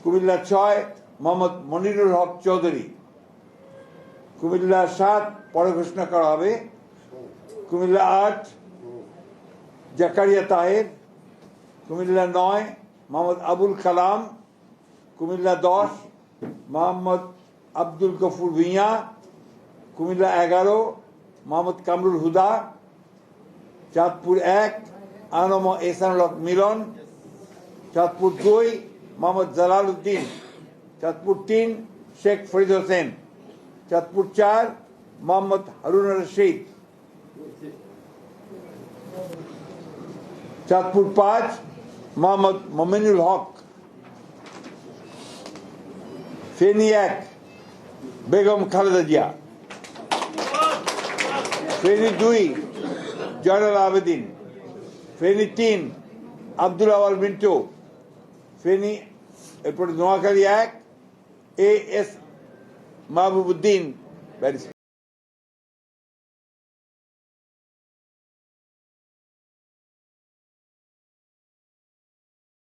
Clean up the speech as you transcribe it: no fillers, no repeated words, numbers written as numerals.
কুমিল্লা 6 মোহাম্মদ মনিরুল হক চৌধুরী। কুমিল্লা 7 পরে ঘোষণা করা হবে। কুমিল্লা 8 জাকারিয়া তাহের। কুমিল্লা 9 মোহাম্মদ আবুল কালাম। কুমিল্লা 10 মোহাম্মদ আব্দুল গফুর ভূঁইয়া। কুমিল্লা 11 মোহাম্মদ কামরুল হুদা। চাঁদপুর 1 আনম এহসানুল হক মিলন। চাঁদপুর 2 মোহাম্মদ জালাল উদ্দিন। চাঁদপুর 3 শেখ ফরিদ হোসেন। চাঁদপুর 4 মোহাম্মদ হারুন রশিদ। চাঁদপুর 5 মোহাম্মদ মমিনুল হক। ফেনী 1 বেগম খালেদা জিয়া। ফেনী 2 জয়নাল আবেদিন। ফেনী 3 আব্দুল আওয়াল মিন্টু। ফেনী এরপরে নোয়াখালী 1 এ এস মাহবুবুদ্দিন।